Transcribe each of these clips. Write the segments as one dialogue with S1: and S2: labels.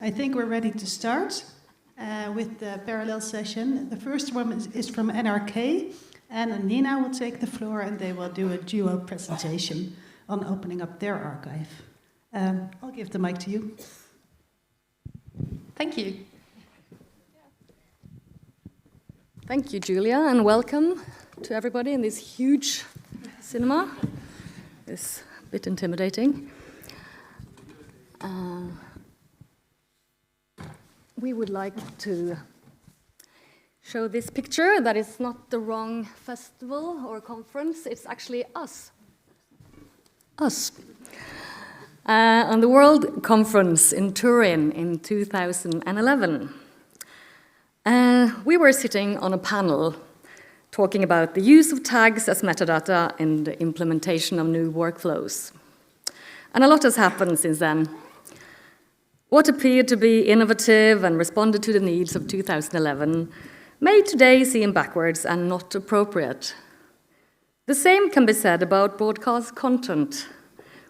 S1: I think we're ready to start with the parallel session. The first one is from NRK, and Nina will take the floor and they will do a duo presentation on opening up their archive. I'll give the mic to you.
S2: Thank you. Thank you, Julia, and welcome to everybody in this huge cinema. It's a bit intimidating. We would like to show this picture. That is not the wrong festival or conference. It's actually us. Us. On the World Conference in Turin in 2011. We were sitting on a panel talking about the use of tags as metadata in the implementation of new workflows. And a lot has happened since then. What appeared to be innovative and responded to the needs of 2011 may today seem backwards and not appropriate. The same can be said about broadcast content.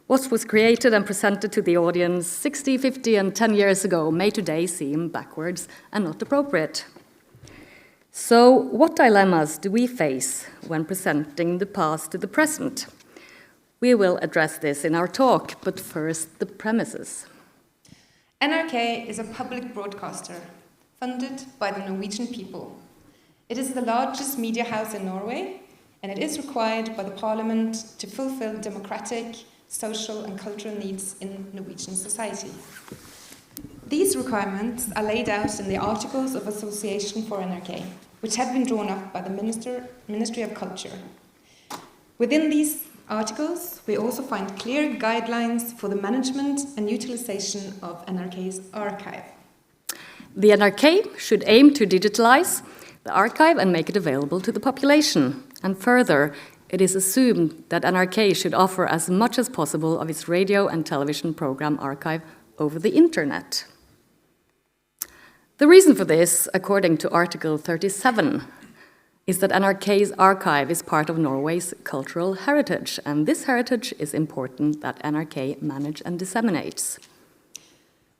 S2: What was created and presented to the audience 60, 50, and 10 years ago may today seem backwards and not appropriate. So, what dilemmas do we face when presenting the past to the present? We will address this in our talk, but first, the premises.
S3: NRK is a public broadcaster, funded by the Norwegian people. It is the largest media house in Norway, and it is required by the parliament to fulfill democratic, social and cultural needs in Norwegian society. These requirements are laid out in the Articles of Association for NRK, which have been drawn up by the Ministry of Culture. Within these articles, we also find clear guidelines for the management and utilization of NRK's archive.
S2: The NRK should aim to digitalize the archive and make it available to the population. And further, it is assumed that NRK should offer as much as possible of its radio and television program archive over the internet. The reason for this, according to Article 37, is that NRK's archive is part of Norway's cultural heritage, and this heritage is important that NRK manage and disseminates.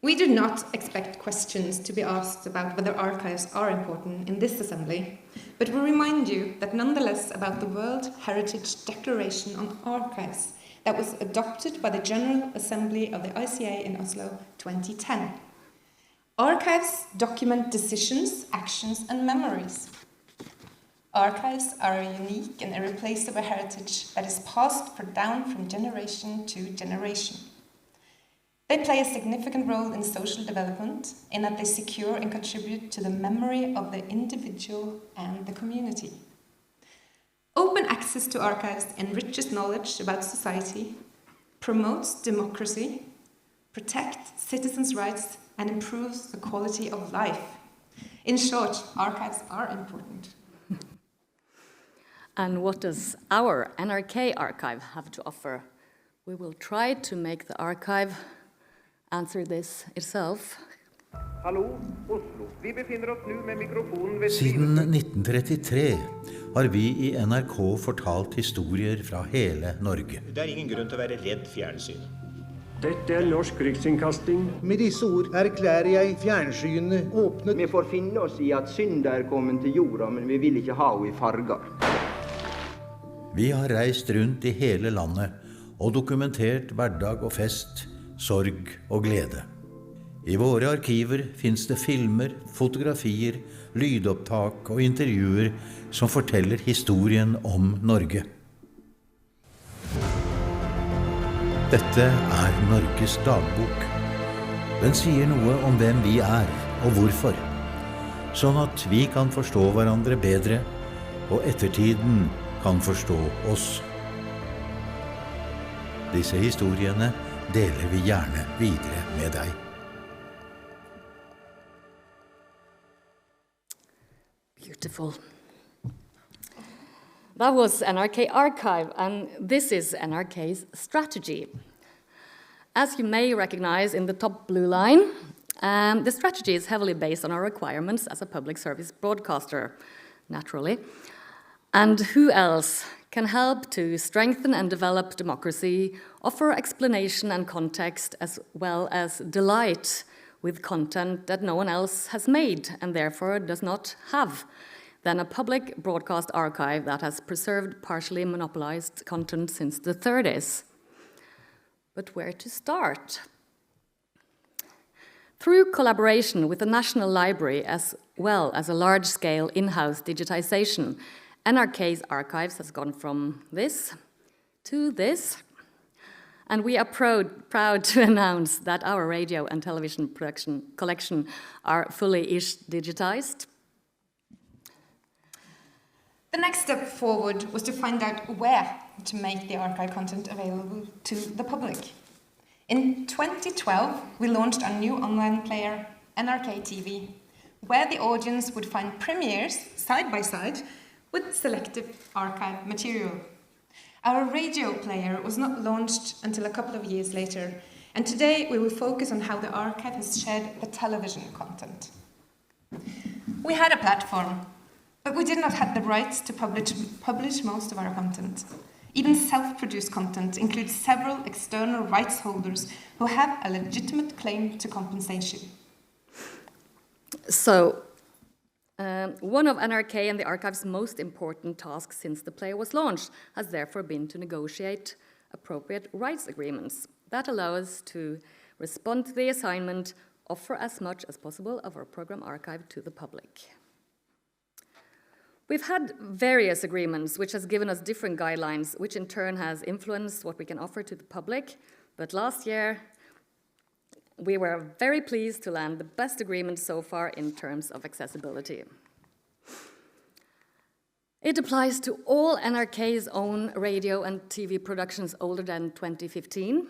S3: We do not expect questions to be asked about whether archives are important in this assembly, but we remind you that nonetheless about the World Heritage Declaration on Archives that was adopted by the General Assembly of the ICA in Oslo 2010. Archives document decisions, actions, and memories. Archives are a unique and irreplaceable heritage that is passed down from generation to generation. They play a significant role in social development in that they secure and contribute to the memory of the individual and the community. Open access to archives enriches knowledge about society, promotes democracy, protects citizens' rights, and improves the quality of life. In short, archives are important.
S2: And what does our NRK archive have to offer? We will try to make the archive answer this itself.
S4: Hallo, Oslo. Vi befinner oss nu med mikrofonen ved
S5: Siden 1933 har vi i NRK fortalt historier fra hele Norge.
S6: Det er ingen grunn til å være redd fjernsyn.
S7: Dette er norsk riksinnkasting.
S8: Med disse ord erklærer jeg fjernsynet åpnet.
S9: Vi får finne oss i at synd er kommet til jorda, men vi vil ikke ha henne i farger.
S5: Vi har reist rundt i hele landet og dokumentert hverdag og fest, sorg og glede. I våre arkiver finnes det filmer, fotografier, lydopptak og intervjuer som forteller historien om Norge. Dette er Norges dagbok. Den sier noe om hvem vi er og hvorfor, sånn at vi kan forstå hverandre bedre og ettertiden kan forstå oss. Disse historiene deler vi gjerne videre med deg.
S2: Beautiful. That was NRK Archive, and this is NRK's strategy. As you may recognize in the top blue line, the strategy is heavily based on our requirements as a public service broadcaster, naturally. And who else can help to strengthen and develop democracy, offer explanation and context, as well as delight with content that no one else has made and therefore does not have, than a public broadcast archive that has preserved partially monopolized content since the 30s. But where to start? Through collaboration with the National Library as well as a large-scale in-house digitization, NRK's archives has gone from this to this. And we are proud to announce that our radio and television production collection are fully-ish digitized.
S3: The next step forward was to find out where to make the archive content available to the public. In 2012, we launched our new online player, NRK TV, where the audience would find premieres side by side with selective archive material. Our radio player was not launched until a couple of years later, and today we will focus on how the archive has shared the television content. We had a platform, but we did not have the rights to publish most of our content. Even self-produced content includes several external rights holders who have a legitimate claim to compensation.
S2: So, one of NRK and the archive's most important tasks since the player was launched has therefore been to negotiate appropriate rights agreements that allow us to respond to the assignment, offer as much as possible of our program archive to the public. We've had various agreements which has given us different guidelines, which in turn has influenced what we can offer to the public, but last year we were very pleased to land the best agreement so far in terms of accessibility. It applies to all NRK's own radio and TV productions older than 2015.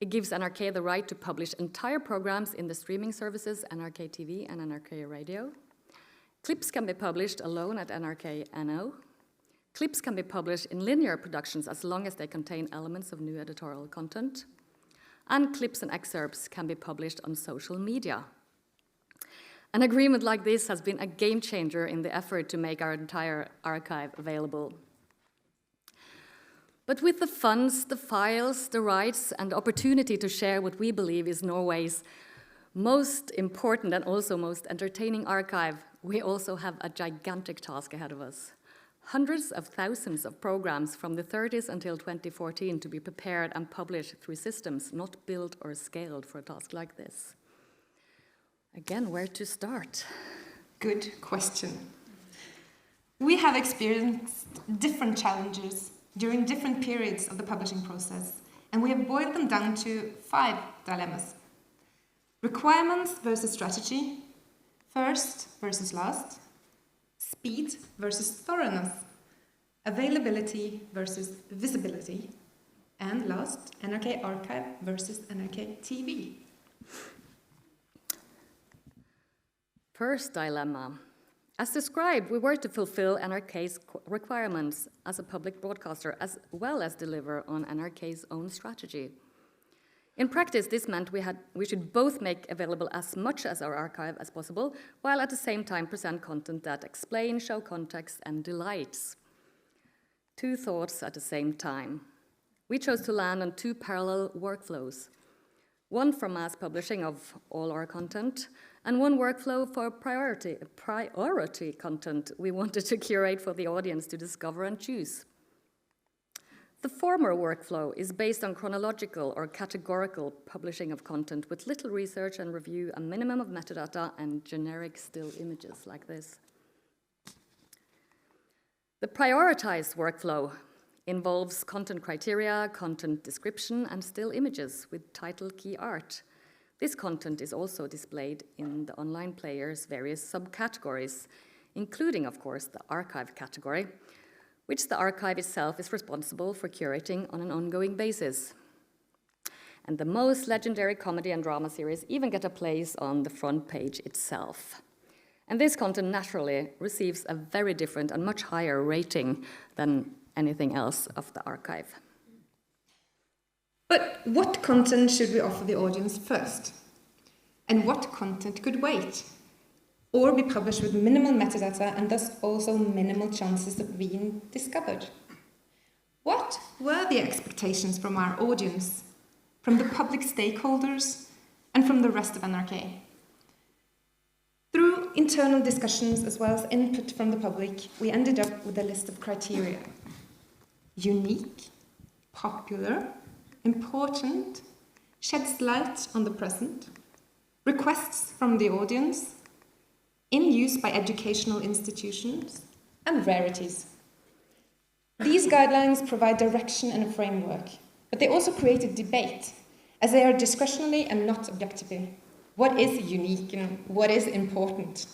S2: It gives NRK the right to publish entire programs in the streaming services NRK TV and NRK Radio. Clips can be published alone at NRK NO. Clips can be published in linear productions as long as they contain elements of new editorial content. And clips and excerpts can be published on social media. An agreement like this has been a game changer in the effort to make our entire archive available. But with the funds, the files, the rights, and the opportunity to share what we believe is Norway's most important and also most entertaining archive, we also have a gigantic task ahead of us. Hundreds of thousands of programs from the 30s until 2014 to be prepared and published through systems not built or scaled for a task like this. Again, where to start?
S3: Good question. We have experienced different challenges during different periods of the publishing process, and we have boiled them down to 5 dilemmas. Requirements versus strategy, first versus last, speed versus thoroughness, availability versus visibility, and last, NRK Archive versus NRK TV.
S2: First dilemma. As described, we were to fulfill NRK's requirements as a public broadcaster as well as deliver on NRK's own strategy. In practice, this meant we should both make available as much as our archive as possible, while at the same time present content that explains, show context, and delights. 2 thoughts at the same time. We chose to land on 2 parallel workflows. One for mass publishing of all our content, and one workflow for priority content we wanted to curate for the audience to discover and choose. The former workflow is based on chronological or categorical publishing of content with little research and review, a minimum of metadata, and generic still images like this. The prioritized workflow involves content criteria, content description, and still images with title key art. This content is also displayed in the online player's various subcategories, including, of course, the archive category, which the archive itself is responsible for curating on an ongoing basis. And the most legendary comedy and drama series even get a place on the front page itself. And this content naturally receives a very different and much higher rating than anything else of the archive.
S3: But what content should we offer the audience first? And what content could wait? Or be published with minimal metadata and thus also minimal chances of being discovered? What were the expectations from our audience, from the public stakeholders, and from the rest of NRK. Through internal discussions as well as input from the public, we ended up with a list of criteria. Unique, popular, important, sheds light on the present, requests from the audience, in use by educational institutions, and rarities. These guidelines provide direction and a framework, but they also create a debate, as they are discretionary and not objective. What is unique and what is important?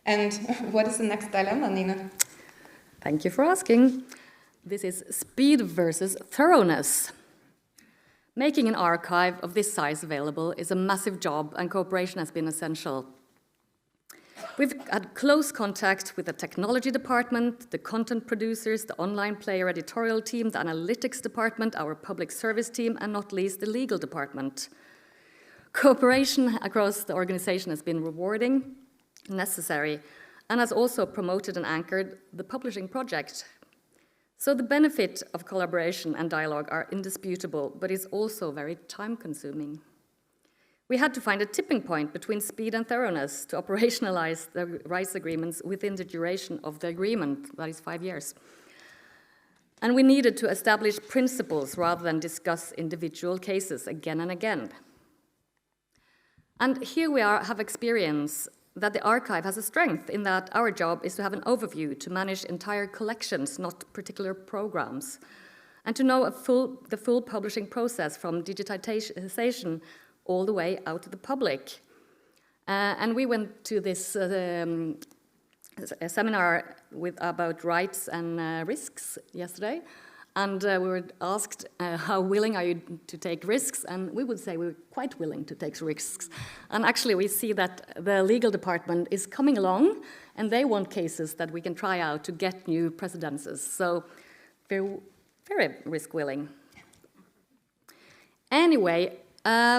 S3: And what is the next dilemma, Nina?
S2: Thank you for asking. This is speed versus thoroughness. Making an archive of this size available is a massive job, and cooperation has been essential. We've had close contact with the technology department, the content producers, the online player editorial team, the analytics department, our public service team, and not least the legal department. Cooperation across the organization has been rewarding, necessary, and has also promoted and anchored the publishing project. So the benefit of collaboration and dialogue are indisputable, but is also very time-consuming. We had to find a tipping point between speed and thoroughness to operationalize the rights agreements within the duration of the agreement, that is 5 years. And we needed to establish principles rather than discuss individual cases again and again. And here we have experience that the archive has a strength in that our job is to have an overview, to manage entire collections, not particular programs, and to know the full publishing process from digitization all the way out to the public. And we went to this seminar about rights and risks yesterday, and we were asked, how willing are you to take risks? And we would say we're quite willing to take risks. And actually we see that the legal department is coming along, and they want cases that we can try out to get new precedences. So we're very risk willing. Anyway,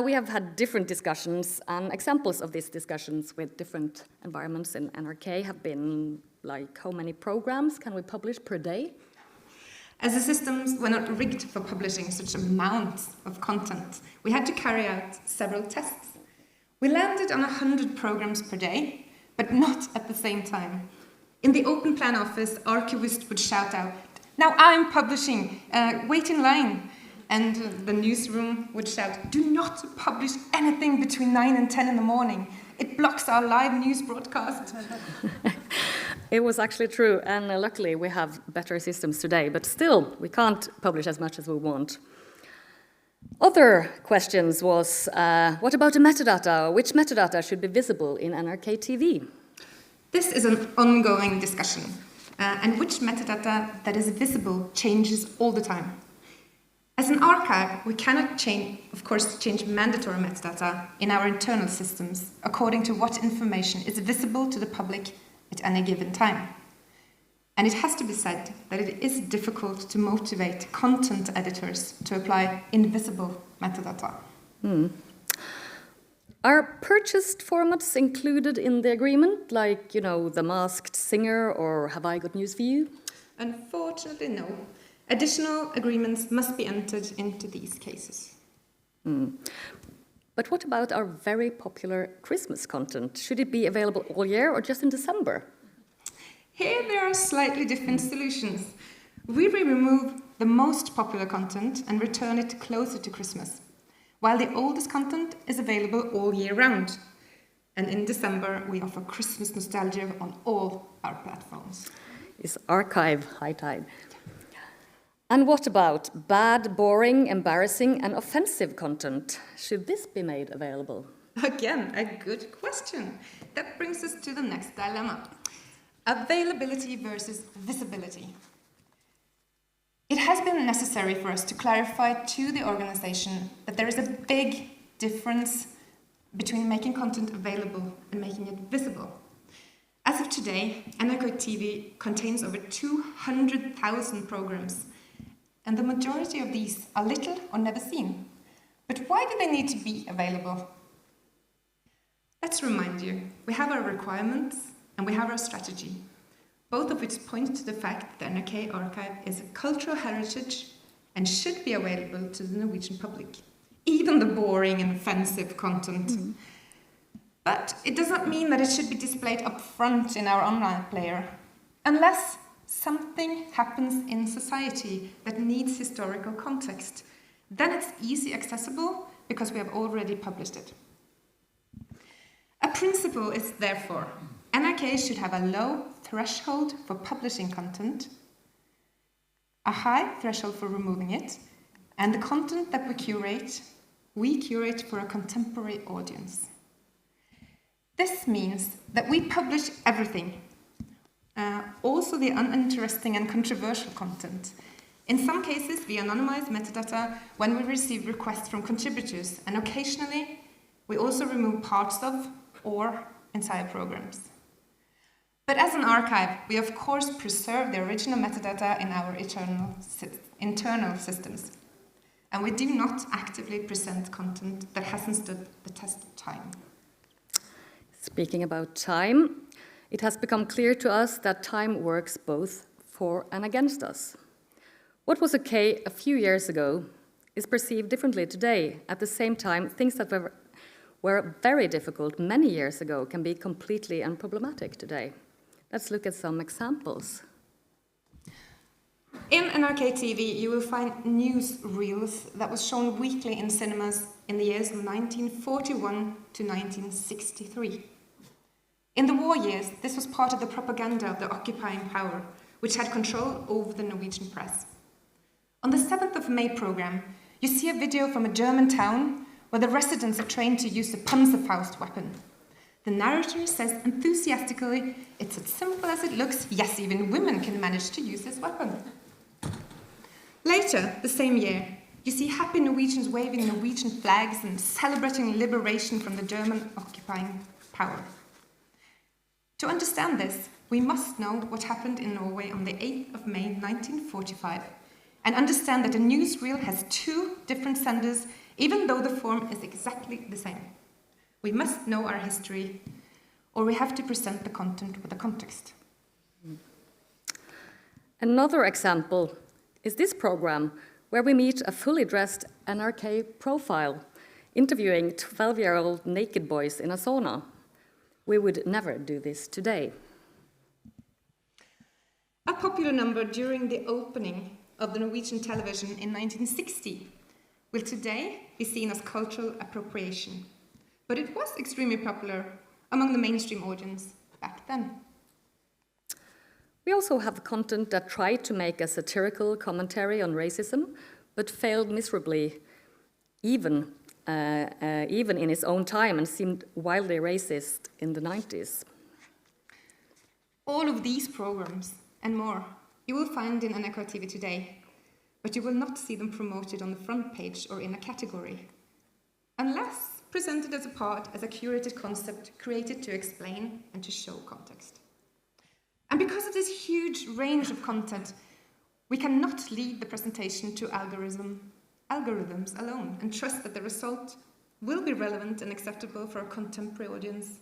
S2: we have had different discussions, and examples of these discussions with different environments in NRK have been like, how many programs can we publish per day?
S3: As the systems were not rigged for publishing such amounts of content, we had to carry out several tests. We landed on 100 programs per day, but not at the same time. In the open plan office, archivist would shout out, "Now I'm publishing, wait in line." And the newsroom would shout, "Do not publish anything between 9 and 10 in the morning. It blocks our live news broadcast."
S2: It was actually true, and luckily we have better systems today, but still we can't publish as much as we want. Other questions was, what about the metadata? Which metadata should be visible in NRK TV?
S3: This is an ongoing discussion, and which metadata that is visible changes all the time. As an archive, we cannot change mandatory metadata in our internal systems according to what information is visible to the public at any given time. And it has to be said that it is difficult to motivate content editors to apply invisible metadata.
S2: Are purchased formats included in the agreement, like, The Masked Singer or Have I Got News for You?
S3: Unfortunately, no. Additional agreements must be entered into these cases.
S2: But what about our very popular Christmas content? Should it be available all year or just in December?
S3: Here there are slightly different solutions. We remove the most popular content and return it closer to Christmas, while the oldest content is available all year round. And in December, we offer Christmas nostalgia on all our platforms.
S2: Is archive high tide? And what about bad, boring, embarrassing, and offensive content? Should this be made available?
S3: Again, a good question. That brings us to the next dilemma. Availability versus visibility. It has been necessary for us to clarify to the organization that there is a big difference between making content available and making it visible. As of today, NRK TV contains over 200,000 programs, and the majority of these are little or never seen. But why do they need to be available? Let's remind you, we have our requirements and we have our strategy, both of which point to the fact that the NRK archive is a cultural heritage and should be available to the Norwegian public. even the boring and offensive content. But it does not mean that it should be displayed up front in our online player, unless something happens in society that needs historical context. Then it's easy accessible because we have already published it. A principle is therefore, NRKs should have a low threshold for publishing content, a high threshold for removing it, and the content that we curate for a contemporary audience. This means that we publish everything, also the uninteresting and controversial content. In some cases, we anonymize metadata when we receive requests from contributors, and occasionally we also remove parts of or entire programs. But as an archive, we of course preserve the original metadata in our internal systems, and we do not actively present content that hasn't stood the test of time.
S2: Speaking about time, it has become clear to us that time works both for and against us. What was okay a few years ago is perceived differently today. At the same time, things that were very difficult many years ago can be completely unproblematic today. Let's look at some examples.
S3: In NRK TV, you will find newsreels that was shown weekly in cinemas in the years 1941 to 1963. In the war years, this was part of the propaganda of the occupying power, which had control over the Norwegian press. On the 7th of May program, you see a video from a German town where the residents are trained to use the Panzerfaust weapon. The narrator says enthusiastically, "It's as simple as it looks. Yes, even women can manage to use this weapon." Later, the same year, you see happy Norwegians waving Norwegian flags and celebrating liberation from the German occupying power. To understand this, we must know what happened in Norway on the 8th of May 1945 and understand that the newsreel has two different senders, even though the form is exactly the same. We must know our history, or we have to present the content with the context.
S2: Another example is this program, where we meet a fully dressed NRK profile, interviewing 12-year-old naked boys in a sauna. We would never do this today.
S3: A popular number during the opening of the Norwegian television in 1960 will today be seen as cultural appropriation. But it was extremely popular among the mainstream audience back then.
S2: We also have content that tried to make a satirical commentary on racism, but failed miserably, even in its own time, and seemed wildly racist in the 90s.
S3: All of these programs and more you will find in NRK TV today, but you will not see them promoted on the front page or in a category, unless presented as a curated concept created to explain and to show context. And because of this huge range of content, we cannot leave the presentation to algorithms alone and trust that the result will be relevant and acceptable for a contemporary audience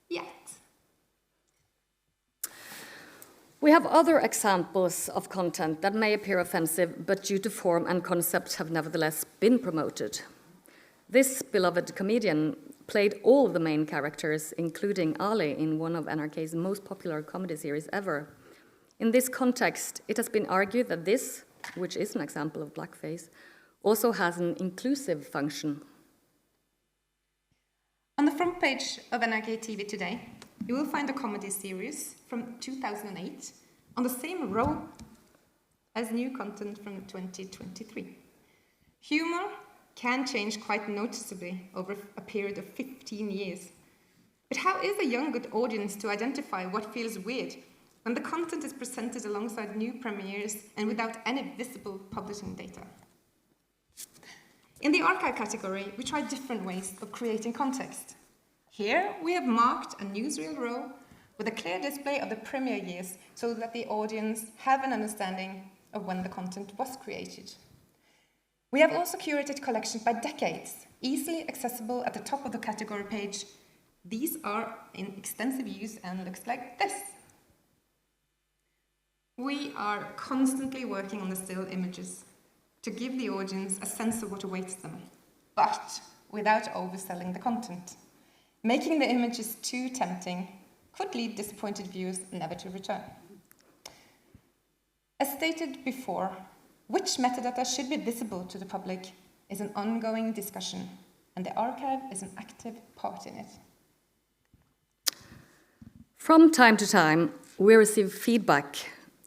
S3: yet.
S2: We have other examples of content that may appear offensive, but due to form and concept have nevertheless been promoted. This beloved comedian played all the main characters, including Ali, in one of NRK's most popular comedy series ever. In this context, it has been argued that this, which is an example of blackface, also has an inclusive function.
S3: On the front page of NRK TV today, you will find a comedy series from 2008 on the same row as new content from 2023. Humor can change quite noticeably over a period of 15 years. But how is a young good audience to identify what feels weird when the content is presented alongside new premieres and without any visible publishing data? In the archive category, we try different ways of creating context. Here, we have marked a newsreel row with a clear display of the premiere years so that the audience have an understanding of when the content was created. We have also curated collections by decades, easily accessible at the top of the category page. These are in extensive use and looks like this. We are constantly working on the still images to give the audience a sense of what awaits them. but without overselling the content. Making the images too tempting could lead disappointed viewers never to return. As stated before, which metadata should be visible to the public is an ongoing discussion, and the archive is an active part in it.
S2: From time to time, we receive feedback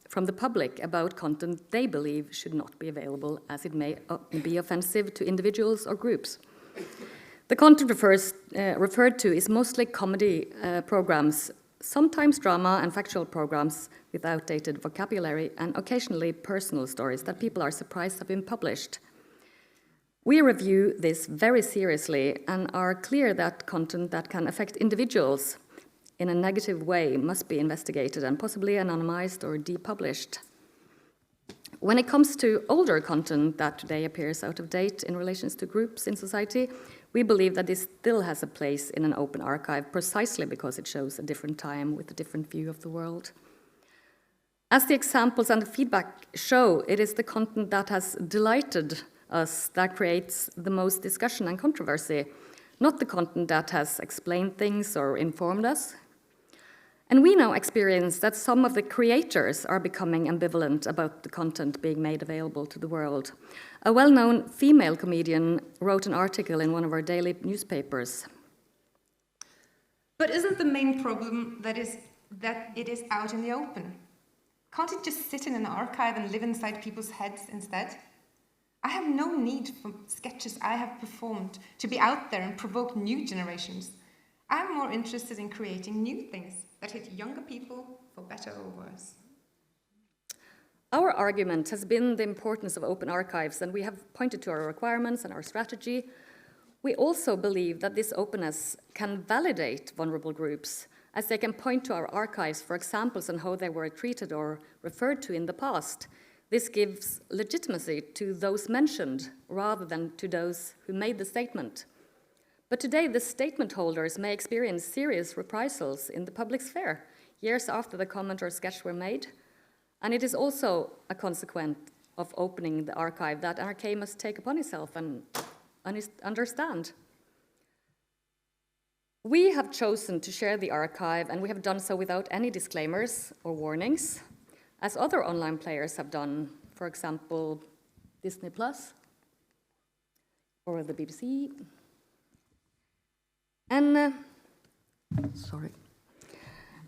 S2: from the public about content they believe should not be available as it may be offensive to individuals or groups. The content referred to is mostly comedy programs, sometimes drama and factual programs with outdated vocabulary, and occasionally personal stories that people are surprised have been published. We review this very seriously and are clear that content that can affect individuals in a negative way must be investigated and possibly anonymized or depublished. When it comes to older content that today appears out of date in relation to groups in society, we believe that this still has a place in an open archive precisely because it shows a different time with a different view of the world. As the examples and the feedback show, it is the content that has delighted us that creates the most discussion and controversy, not the content that has explained things or informed us. And we now experience that some of the creators are becoming ambivalent about the content being made available to the world. A well-known female comedian wrote an article in one of our daily newspapers.
S3: But isn't the main problem that it is out in the open? Can't it just sit in an archive and live inside people's heads instead? I have no need for sketches I have performed to be out there and provoke new generations. I'm more interested in creating new things that hit younger people for better or worse.
S2: Our argument has been the importance of open archives, and we have pointed to our requirements and our strategy. We also believe that this openness can validate vulnerable groups, as they can point to our archives for examples on how they were treated or referred to in the past. This gives legitimacy to those mentioned rather than to those who made the statement. But today, the statement holders may experience serious reprisals in the public sphere, years after the comment or sketch were made. And it is also a consequence of opening the archive that NRK must take upon itself and understand. We have chosen to share the archive, and we have done so without any disclaimers or warnings, as other online players have done, for example, Disney Plus or the BBC. And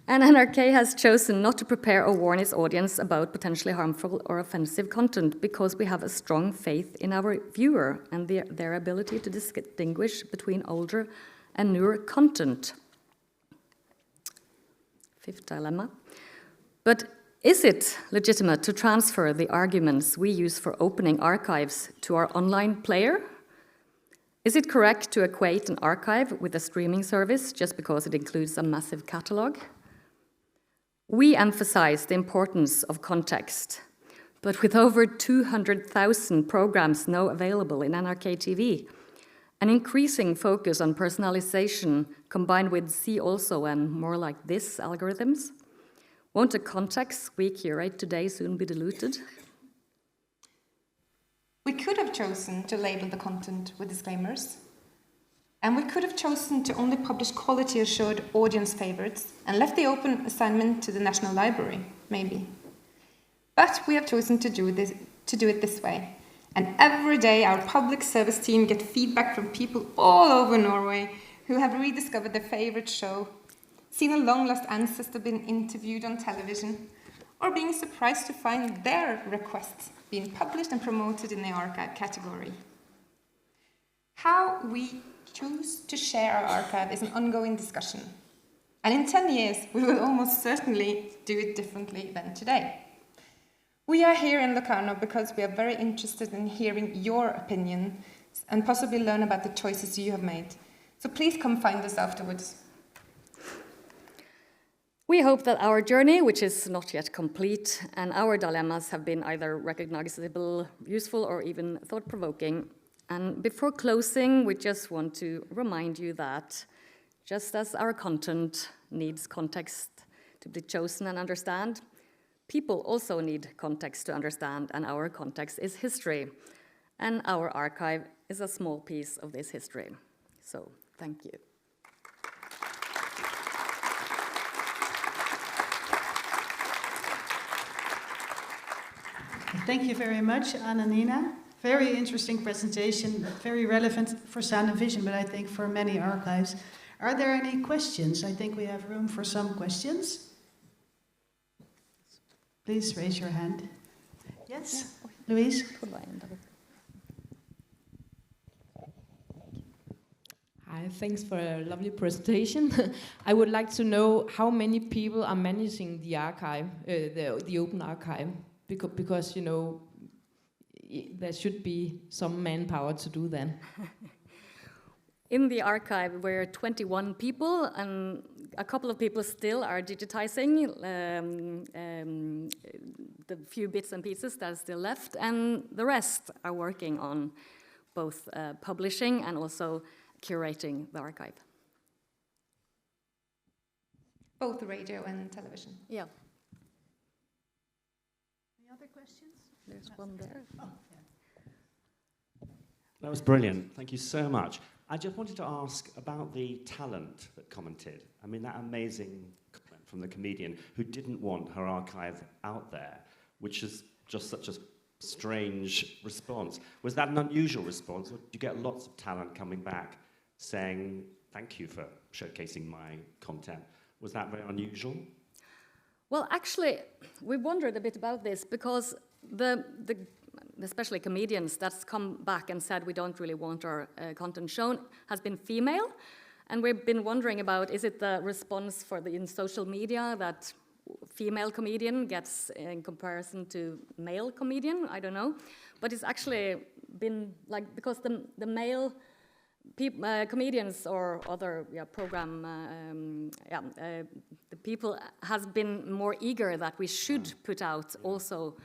S2: NRK has chosen not to prepare or warn its audience about potentially harmful or offensive content because we have a strong faith in our viewer and their ability to distinguish between older and newer content. Fifth dilemma. But is it legitimate to transfer the arguments we use for opening archives to our online player? Is it correct to equate an archive with a streaming service just because it includes a massive catalog? We emphasize the importance of context, but with over 200,000 programs now available in NRK TV, an increasing focus on personalization combined with see also and more like this algorithms, won't the context we curate today soon be diluted?
S3: We could have chosen to label the content with disclaimers, and we could have chosen to only publish quality-assured audience favorites and left the open assignment to the National Library, maybe. But we have chosen to do it this way. And every day our public service team get feedback from people all over Norway who have rediscovered their favorite show, seen a long-lost ancestor being interviewed on television, or being surprised to find their requests being published and promoted in the archive category. How we choose to share our archive is an ongoing discussion. And in 10 years, we will almost certainly do it differently than today. We are here in Locarno because we are very interested in hearing your opinion and possibly learn about the choices you have made. So please come find us afterwards.
S2: We hope that our journey, which is not yet complete, and our dilemmas have been either recognizable, useful, or even thought-provoking. And before closing, we just want to remind you that just as our content needs context to be chosen and understand, people also need context to understand, and our context is history. And our archive is a small piece of this history. So, thank you.
S1: Thank you very much, Anne and Nina. Very interesting presentation, very relevant for Sound and Vision, but I think for many archives. Are there any questions? I think we have room for some questions. Please raise your hand. Yes, Louise?
S10: Hi, thanks for a lovely presentation. I would like to know how many people are managing the archive, the open archive, because you know, there should be some manpower to do that.
S2: In the archive, we're 21 people, and a couple of people still are digitizing the few bits and pieces that are still left, and the rest are working on both publishing and also curating the archive.
S3: Both radio and television.
S2: Yeah.
S1: Any other questions?
S2: There's one there.
S1: Oh, yeah.
S11: That was brilliant. Thank you so much. I just wanted to ask about the talent that commented. I mean, that amazing comment from the comedian who didn't want her archive out there, which is just such a strange response. Was that an unusual response, or did you get lots of talent coming back saying, thank you for showcasing my content? Was that very unusual?
S2: Well, actually, we wondered a bit about this because especially comedians that's come back and said we don't really want our content shown has been female, and we've been wondering about, is it the response in social media that female comedian gets in comparison to male comedian? I don't know, but it's actually been like, because the male comedians or other the people has been more eager that we should put out also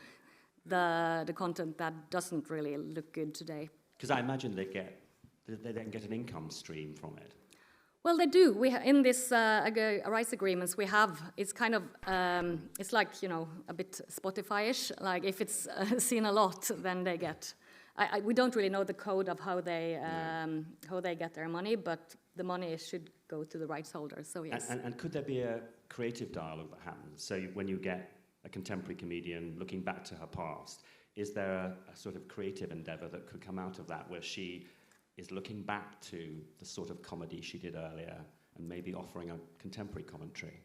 S2: the content that doesn't really look good today.
S11: Because I imagine they then get an income stream from it.
S2: Well, they do. In this rights agreements we have, it's kind of it's like, you know, a bit Spotify-ish. Like if it's seen a lot, then they get. We don't really know the code of how they get their money, but the money should go to the rights holders. So yes.
S11: And could there be a creative dialogue that happens? So when you get a contemporary comedian looking back to her past, is there a sort of creative endeavour that could come out of that, where she is looking back to the sort of comedy she did earlier and maybe offering a contemporary commentary?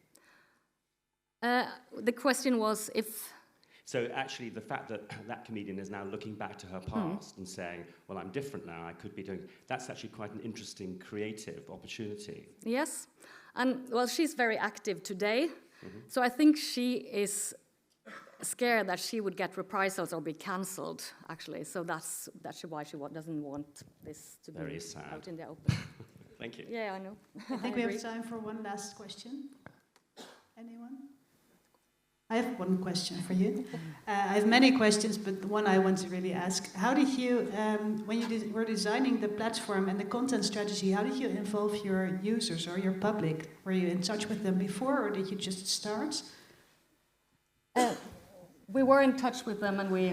S2: The question was if...
S11: So actually the fact that that comedian is now looking back to her past and saying, well, I'm different now, I could be doing... That's actually quite an interesting creative opportunity.
S2: Yes. And, well, she's very active today. Mm-hmm. So I think she is scared that she would get reprisals or be cancelled, actually. So that's why she doesn't want this to be out in the open.
S11: Thank you.
S2: Yeah, I know.
S1: I think we have time for one last question. Anyone? I have one question for you. I have many questions, but the one I want to really ask: how did you, when you were designing the platform and the content strategy, how did you involve your users or your public? Were you in touch with them before, or did you just start?
S2: We were in touch with them, and we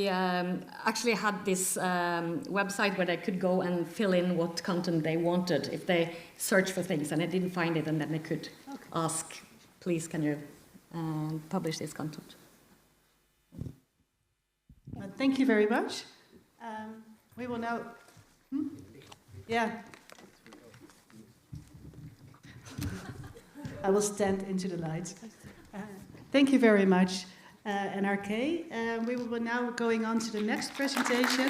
S2: actually had this website where they could go and fill in what content they wanted if they search for things and they didn't find it, and then they could ask, please, can you publish this content?
S1: Well, thank you very much. We will now... Yeah. I will stand into the light. Thank you very much, NRK. We will now going on to the next presentation.